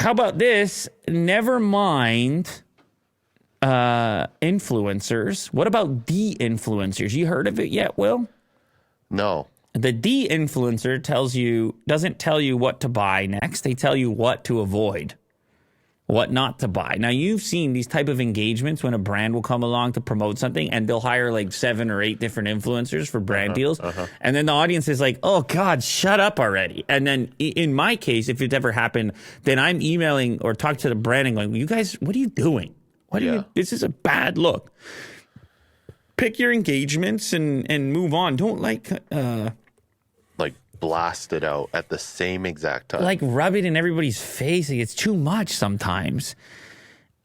how about this? Never mind influencers. What about de-influencers? You heard of it yet, Will? No. The de-influencer doesn't tell you what to buy next. They tell you what to avoid, what not to buy. Now, you've seen these type of engagements when a brand will come along to promote something and they'll hire like 7 or 8 different influencers for brand deals. And then the audience is like, oh, God, shut up already. And then in my case, if it's ever happened, then I'm emailing or talk to the brand and going, you guys, what are you doing? This is a bad look. Pick your engagements and move on. Don't like blast it out at the same exact time. Like rub it in everybody's face. It's too much sometimes.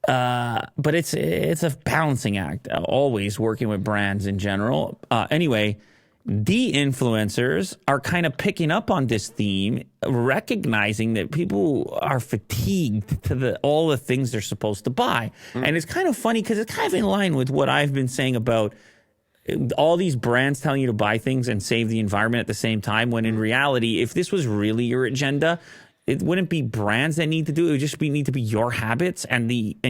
But it's a balancing act. Always working with brands in general. Anyway, de-influencers are kind of picking up on this theme, recognizing that people are fatigued to all the things they're supposed to buy. And it's kind of funny because it's kind of in line with what I've been saying about all these brands telling you to buy things and save the environment at the same time, when in reality, if this was really your agenda, it wouldn't be brands that need to do it. It would just need to be your habits and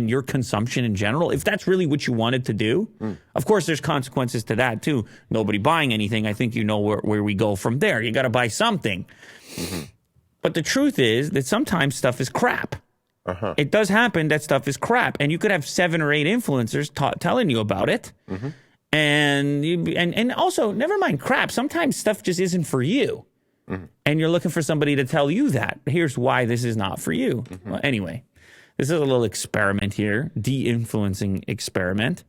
your consumption in general. If that's really what you wanted to do, of course, there's consequences to that too. Nobody buying anything. I think you know where we go from there. You got to buy something. But the truth is that sometimes stuff is crap. It does happen that stuff is crap. And you could have 7 or 8 influencers telling you about it. And also, never mind crap. Sometimes stuff just isn't for you. And you're looking for somebody to tell you that. Here's why this is not for you. Well, anyway, this is a little experiment here. De-influencing experiment.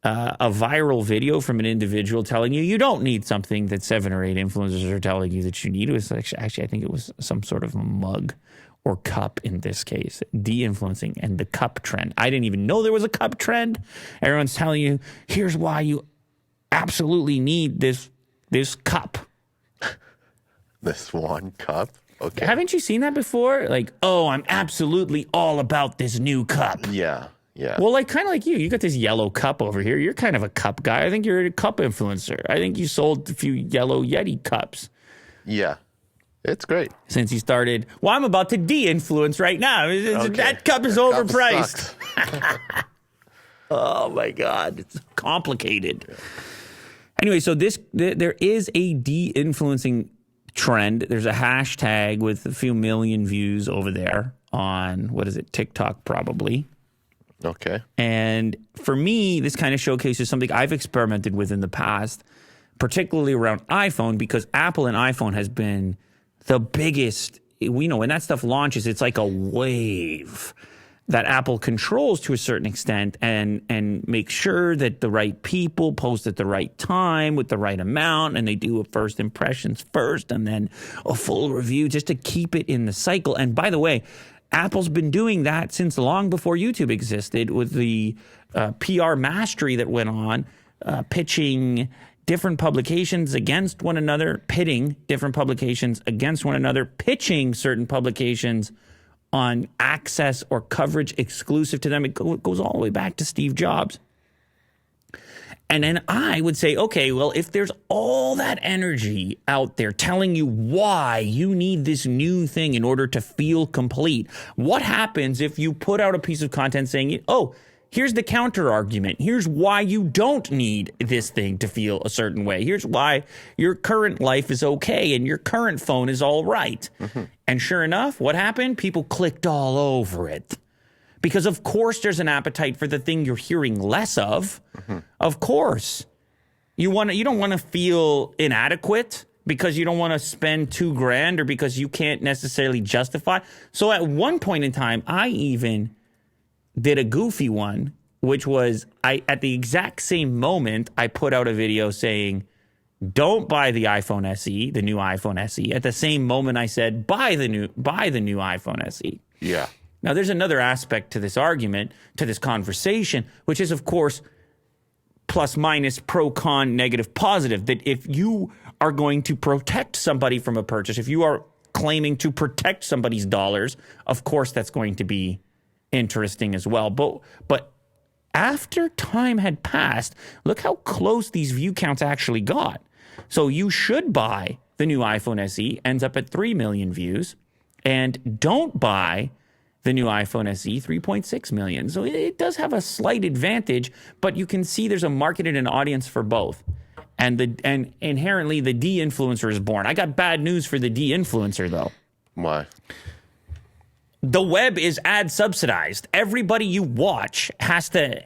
A viral video from an individual telling you don't need something that 7 or 8 influencers are telling you that you need. It was actually, I think it was some sort of mug or cup in this case. De-influencing and the cup trend. I didn't even know there was a cup trend. Everyone's telling you, here's why you absolutely need this cup. This one cup? Okay. Haven't you seen that before? Like, oh, I'm absolutely all about this new cup. Yeah. Well, like kind of like you. You got this yellow cup over here. You're kind of a cup guy. I think you're a cup influencer. I think you sold a few yellow Yeti cups. Yeah. It's great. Since you started, well, I'm about to de-influence right now. That cup is overpriced. Oh, my God. It's complicated. Yeah. Anyway, so there is a de-influencing trend. There's a hashtag with a few million views over there on, what is it, TikTok probably. Okay. And for me, this kind of showcases something I've experimented with in the past, particularly around iPhone, because Apple and iPhone has been the biggest. We know when that stuff launches, it's like a wave that Apple controls to a certain extent and makes sure that the right people post at the right time with the right amount, and they do a first impressions first and then a full review just to keep it in the cycle. And by the way, Apple's been doing that since long before YouTube existed with the PR mastery that went on, pitching different publications against one another, pitting different publications against one another, pitching certain publications on access or coverage exclusive to them. It goes all the way back to Steve Jobs. And then I would say, okay, well, if there's all that energy out there telling you why you need this new thing in order to feel complete, what happens if you put out a piece of content saying, oh, here's the counter argument. Here's why you don't need this thing to feel a certain way. Here's why your current life is okay and your current phone is all right. And sure enough, what happened? People clicked all over it. Because of course there's an appetite for the thing you're hearing less of. Of course. You don't want to feel inadequate because you don't want to spend $2,000 or because you can't necessarily justify. So at one point in time, I even did a goofy one, which was at the exact same moment, I put out a video saying, don't buy the iPhone SE, the new iPhone SE. At the same moment, I said, buy the new iPhone SE. Yeah. Now, there's another aspect to this argument, to this conversation, which is, of course, plus, minus, pro, con, negative, positive, that if you are going to protect somebody from a purchase, if you are claiming to protect somebody's dollars, of course, that's going to be interesting as well. But after time had passed, look how close these view counts actually got. So you should buy the new iPhone SE, ends up at 3 million views, and don't buy The new iPhone SE, 3.6 million. So it does have a slight advantage, but you can see there's a market and an audience for both. And inherently, the de-influencer is born. I got bad news for the de-influencer, though. Why? The web is ad subsidized. Everybody you watch has to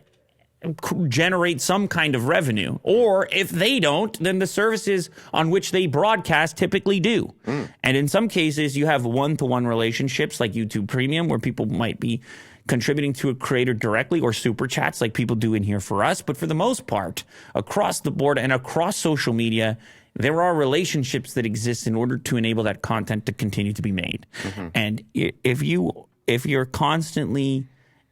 generate some kind of revenue. Or if they don't, then the services on which they broadcast typically do. And in some cases, you have one-to-one relationships like YouTube Premium, where people might be contributing to a creator directly, or super chats like people do in here for us. But for the most part, across the board and across social media, there are relationships that exist in order to enable that content to continue to be made. And if you're constantly,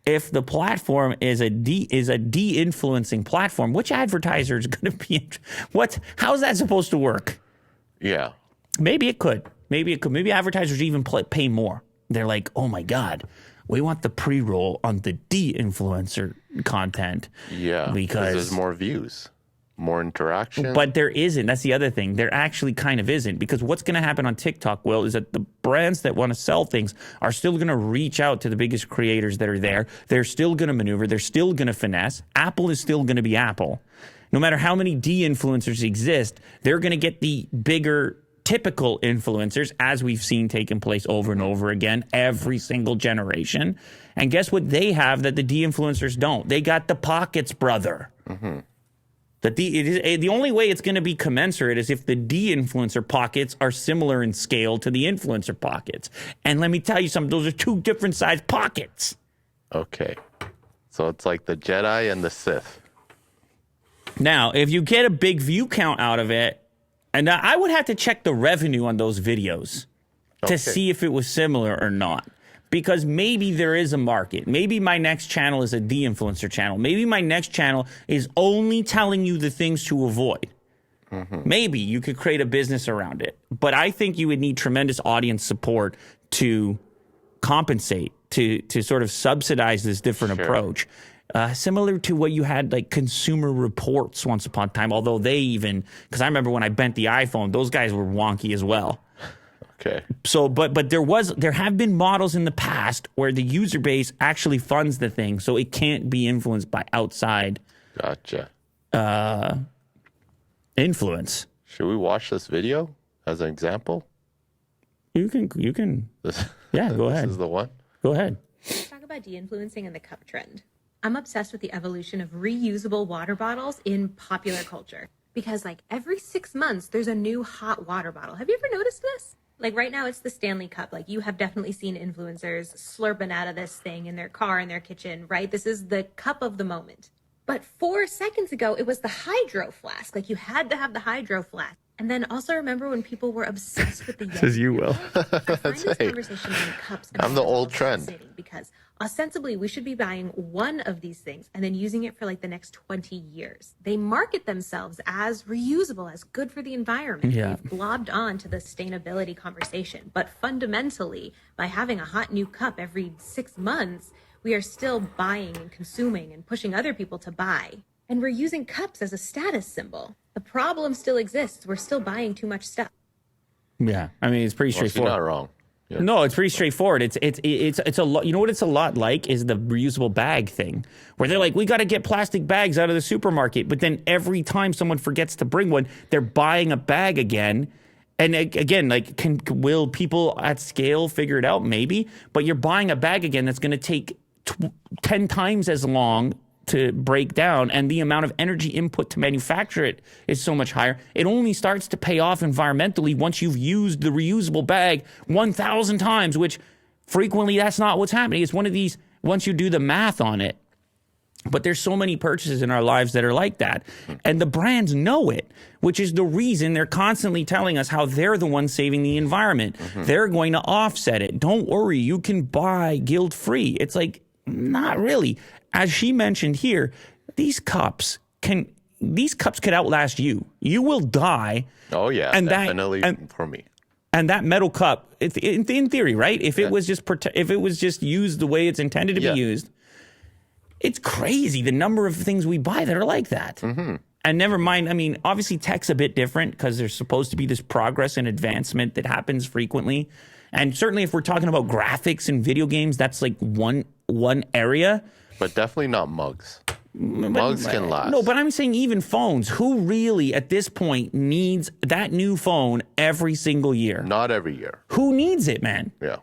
if the platform is a de-influencing platform, which advertiser is going to be? How's that supposed to work? Yeah. Maybe it could. Maybe advertisers even pay more. They're like, oh my God, we want the pre-roll on the de-influencer content. Yeah. Because there's more views, more interaction. But there isn't. That's the other thing. There actually kind of isn't. Because what's going to happen on TikTok, Will, is that the brands that want to sell things are still going to reach out to the biggest creators that are there. They're still going to maneuver. They're still going to finesse. Apple is still going to be Apple. No matter how many de-influencers exist, they're going to get the bigger typical influencers, as we've seen taking place over and over again, every single generation. And guess what they have that the de-influencers don't? They got the pockets, brother. The only way it's going to be commensurate is if the de-influencer pockets are similar in scale to the influencer pockets. And let me tell you something, those are two different sized pockets. Okay. So it's like the Jedi and the Sith. Now, if you get a big view count out of it, and I would have to check the revenue on those videos to see if it was similar or not. Because maybe there is a market. Maybe my next channel is a de-influencer channel. Maybe my next channel is only telling you the things to avoid. Maybe you could create a business around it. But I think you would need tremendous audience support to compensate, to sort of subsidize this different approach. Similar to what you had like Consumer Reports once upon a time, although they even, because I remember when I bent the iPhone, those guys were wonky as well. Okay. So, but there have been models in the past where the user base actually funds the thing, so it can't be influenced by outside influence. Should we watch this video as an example? You can. Yeah, go ahead. This is the one? Go ahead. Let's talk about de-influencing and the cup trend. I'm obsessed with the evolution of reusable water bottles in popular culture. Because like every 6 months, there's a new hot water bottle. Have you ever noticed this? Like right now, it's the Stanley Cup. Like you have definitely seen influencers slurping out of this thing in their car, in their kitchen, right? This is the cup of the moment. But 4 seconds ago, it was the hydro flask. Like you had to have the hydro flask. And then also remember when people were obsessed with the Yeti. Says you, Will. I find this conversation on cups. I'm the old trend. Because ostensibly we should be buying one of these things and then using it for like the next 20 years. They market themselves as reusable, as good for the environment. Yeah. We've globbed on to the sustainability conversation. But fundamentally, by having a hot new cup every 6 months, we are still buying and consuming and pushing other people to buy. And we're using cups as a status symbol. The problem still exists. We're still buying too much stuff. Yeah, I mean it's pretty straightforward. You're not wrong. Yeah. No, it's pretty straightforward. It's a lot. You know what it's a lot like is the reusable bag thing, where they're like, we got to get plastic bags out of the supermarket, but then every time someone forgets to bring one, they're buying a bag again. And again, like, will people at scale figure it out? Maybe, but you're buying a bag again that's going to take 10 times as long to break down, and the amount of energy input to manufacture it is so much higher. It only starts to pay off environmentally once you've used the reusable bag 1,000 times, which frequently that's not what's happening. It's one of these, once you do the math on it. But there's so many purchases in our lives that are like that. And the brands know it, which is the reason they're constantly telling us how they're the ones saving the environment. They're going to offset it. Don't worry, you can buy guilt-free. It's like, not really. As she mentioned here, these cups could outlast you. You will die. Oh yeah, and definitely for me. And that metal cup, in theory, right? If it was just used the way it's intended to be used, it's crazy the number of things we buy that are like that. And never mind, I mean, obviously tech's a bit different because there's supposed to be this progress and advancement that happens frequently. And certainly if we're talking about graphics and video games, that's like one area. But definitely not mugs. Mugs can last. No, but I'm saying even phones. Who really at this point needs that new phone every single year? Not every year. Who needs it, man? Yeah.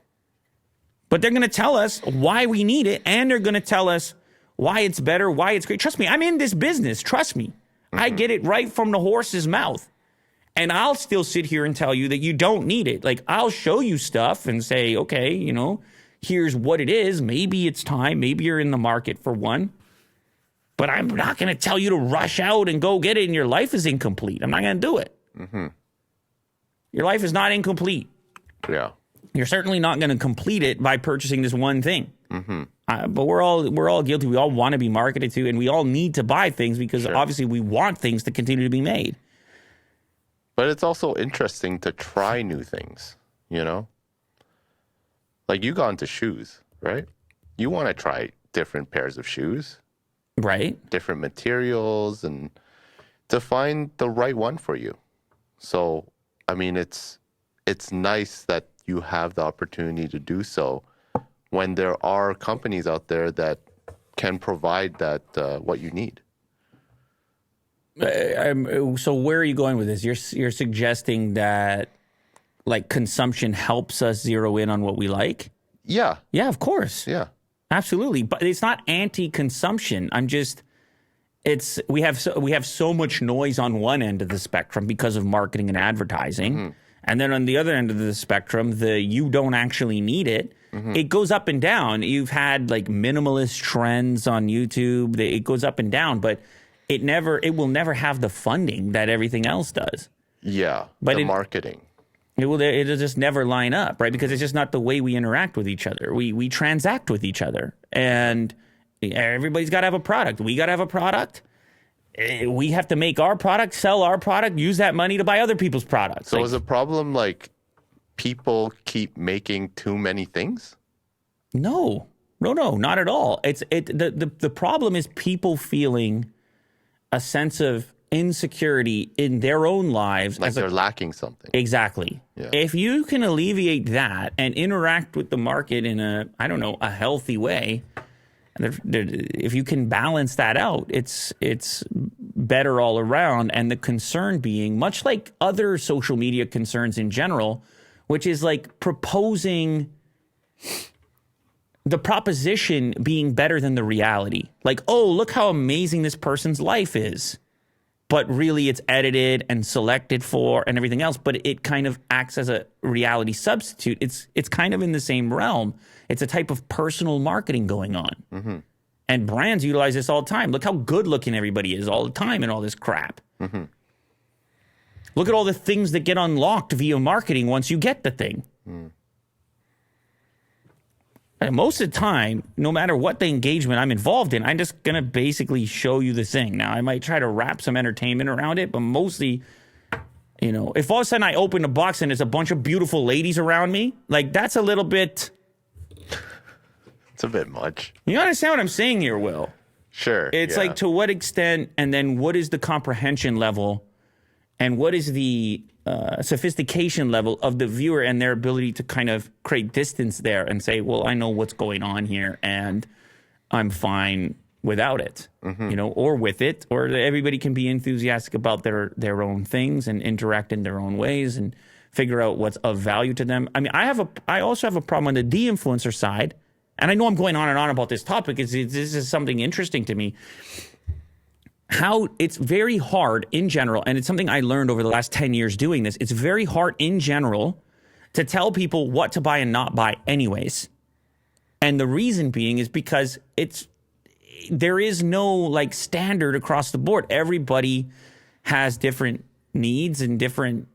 But they're going to tell us why we need it, and they're going to tell us why it's better, why it's great. Trust me, I'm in this business. Trust me. I get it right from the horse's mouth. And I'll still sit here and tell you that you don't need it. Like, I'll show you stuff and say, okay, you know, here's what it is. Maybe it's time. Maybe you're in the market for one. But I'm not going to tell you to rush out and go get it, and your life is incomplete. I'm not going to do it. Your life is not incomplete. Yeah. You're certainly not going to complete it by purchasing this one thing. But we're all guilty. We all want to be marketed to, and we all need to buy things because obviously we want things to continue to be made. But it's also interesting to try new things, you know? Like, you got into shoes, right? You want to try different pairs of shoes. Right. Different materials, and to find the right one for you. So, I mean, it's nice that you have the opportunity to do so when there are companies out there that can provide that what you need. So where are you going with this? You're suggesting that like consumption helps us zero in on what we like? Yeah. Yeah, of course. Yeah. Absolutely. But it's not anti-consumption. We have so much noise on one end of the spectrum because of marketing and advertising. And then on the other end of the spectrum, you don't actually need it. It goes up and down. You've had like minimalist trends on YouTube. It goes up and down, but it will never have the funding that everything else does. Yeah. But the marketing. It'll just never line up, right? Because it's just not the way we interact with each other. We transact with each other, and everybody's got to have a product. We got to have a product. We have to make our product, sell our product, use that money to buy other people's products. So is the problem like people keep making too many things? No, not at all. The problem is people feeling a sense of insecurity in their own lives. Like they're lacking something. Exactly. Yeah. If you can alleviate that and interact with the market in a healthy way, if you can balance that out, it's better all around. And the concern being, much like other social media concerns in general, which is like proposing the proposition being better than the reality. Like, oh, look how amazing this person's life is. But really it's edited and selected for and everything else. But it kind of acts as a reality substitute. It's kind of in the same realm. It's a type of personal marketing going on. And brands utilize this all the time. Look how good looking everybody is all the time and all this crap. Look at all the things that get unlocked via marketing once you get the thing. And most of the time, no matter what the engagement I'm involved in, I'm just going to basically show you the thing. Now, I might try to wrap some entertainment around it, but mostly, if all of a sudden I open a box and there's a bunch of beautiful ladies around me, like that's a little bit... It's a bit much. You understand what I'm saying here, Will? Sure. It's like, to what extent, and then what is the comprehension level, and what is the sophistication level of the viewer and their ability to kind of create distance there and say, well, I know what's going on here, and I'm fine without it, or with it, or everybody can be enthusiastic about their own things and interact in their own ways and figure out what's of value to them. I mean, I also have a problem on the de-influencer side. And I know I'm going on and on about this topic. This is something interesting to me. How it's very hard in general, and it's something I learned over the last 10 years doing this. It's very hard in general to tell people what to buy and not buy anyways. And the reason being is because there is no like standard across the board. Everybody has different needs and different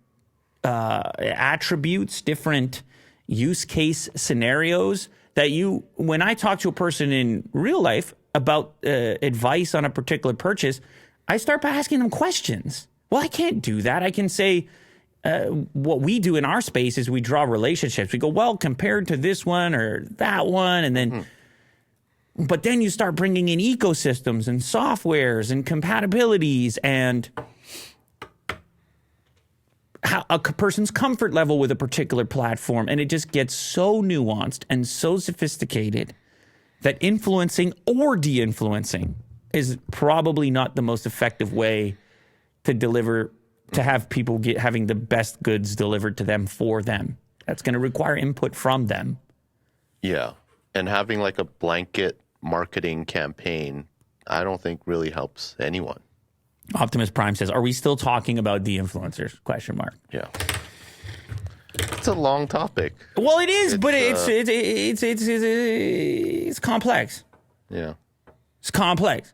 attributes, different use case scenarios that when I talk to a person in real life about advice on a particular purchase, I start by asking them questions. Well, I can't do that. I can say what we do in our space is we draw relationships. We go, well, compared to this one or that one, and then, but then you start bringing in ecosystems and softwares and compatibilities, and person's comfort level with a particular platform, and it just gets so nuanced and so sophisticated that influencing or de-influencing is probably not the most effective way to have people having the best goods delivered to them for them. That's going to require input from them. Yeah. And having like a blanket marketing campaign, I don't think really helps anyone. Optimus Prime says, "Are we still talking about de-influencers?" ? Yeah. It's a long topic. Well, it is, but it's complex. Yeah. It's complex.